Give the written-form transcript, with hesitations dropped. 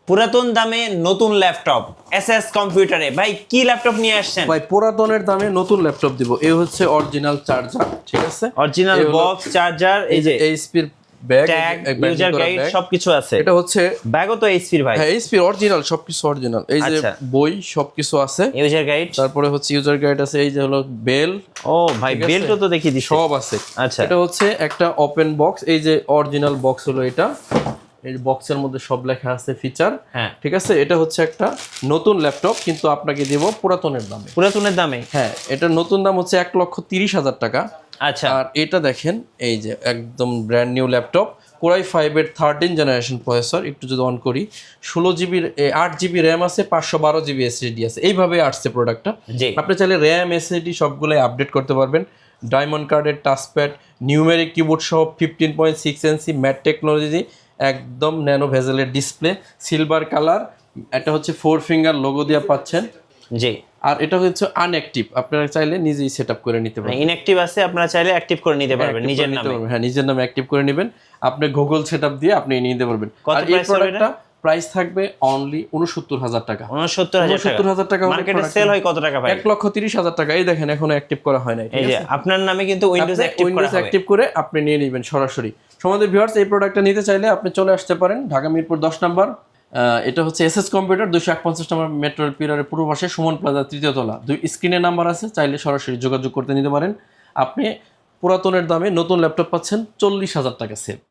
পুরাতন দামে নতুন ল্যাপটপ এসএস কম্পিউটারে। ভাই কি ল্যাপটপ নিয়ে আসছেন? ভাই পুরাতনের দামে নতুন ল্যাপটপ দিব। এই হচ্ছে অরিজিনাল চার্জার, ঠিক আছে, অরিজিনাল বক্স, চার্জার, এই যে এইচপির ব্যাগ, ট্যাগ, ইউজার গাইড সবকিছু আছে। এটা হচ্ছে ব্যাগও তো এইচপির ভাই। হ্যাঁ, এইচপির অরিজিনাল, সবকিছু অরিজিনাল। এই যে আচ্ছা। বই সবকিছু আছে, ইউজার গাইড, তারপরে হচ্ছে ইউজার গাইড আছে, এই যে হলো বেল। ও ভাই বেল্টও তো দেখিয়ে দিছি, সব আছে। আচ্ছা। এটা হচ্ছে একটা ওপেন বক্স, এই যে অরিজিনাল বক্স হলো এটা। এই বক্সের মধ্যে সব লেখা আছে ফিচার, হ্যাঁ ঠিক আছে। এটা হচ্ছে একটা নতুন ল্যাপটপ, কিন্তু আপনাকে দিব পুরাতনের দামে। পুরাতনের দামে? হ্যাঁ, এটার নতুন দাম হচ্ছে 1,30,000 টাকা। আচ্ছা। আর এটা দেখেন, এই যে একদম ব্র্যান্ড নিউ ল্যাপটপ, কোরাই 5 এর 13 জেনারেশন প্রসেসর। একটু যদি অন করি, 16 জিবি 8 জিবি র্যাম আছে, 512 জিবি এসএসডি আছে। এইভাবে আসছে প্রোডাক্টটা। জি। আপনি চাইলে র্যাম এসএসডি সবগুলোই আপডেট করতে পারবেন। ডায়মন্ড কার্ডের টাচপ্যাড, নিউমেরিক কিবোর্ড সহ 15.6 ইঞ্চি ম্যাট টেকনোলজি, একদম ন্যানো ভেজেলের ডিসপ্লে, সিলভার কালার। এটা হচ্ছে 4 ফিঙ্গার লোগো দিয়ে পাচ্ছেন। জি। আর এটা হচ্ছে আনঅ্যাক্টিভ, আপনারা চাইলে নিজেই সেটআপ করে নিতে পারবেন। ইনঅ্যাক্টিভ আছে, আপনারা চাইলে অ্যাক্টিভ করে নিতে পারবেন নিজের নামে। হ্যাঁ, নিজের নামে অ্যাক্টিভ করে নেবেন। আপনি গুগল সেটআপ দিয়ে আপনি নিতে পারবেন। কত আর এই প্রাইস হবে প্রোডাক্টটা প্রাইস থাকবে অনলি 69,000 টাকা। 69,000 টাকা। মার্কেটে সেল হয় কত টাকা ভাই? 1,30,000 টাকা। এই দেখেন, এখনো অ্যাক্টিভ করা হয় নাই। এই যে আপনার নামে কিন্তু উইন্ডোজ অ্যাক্টিভ করা হবে। অ্যাক্টিভ করে আপনি নিয়ে নেবেন সরাসরি। সমাদের ভিউয়ার্স, এই প্রোডাক্টটা নিতে চাইলে আপনি চলে আসতে পারেন ঢাকা মিরপুর 10 নম্বর। এটা হচ্ছে এসএস কম্পিউটার, 251 নম্বর মেট্রো পিলারের পূর্ব পাশে, সুমন প্লাজা, 3য় তলা। স্ক্রিনে নাম্বার আছে, চাইলে সরাসরি যোগাযোগ করতে নিতে পারেন। আপনি পুরাতনের দামে নতুন ল্যাপটপ পাচ্ছেন 40,000 টাকা সেল।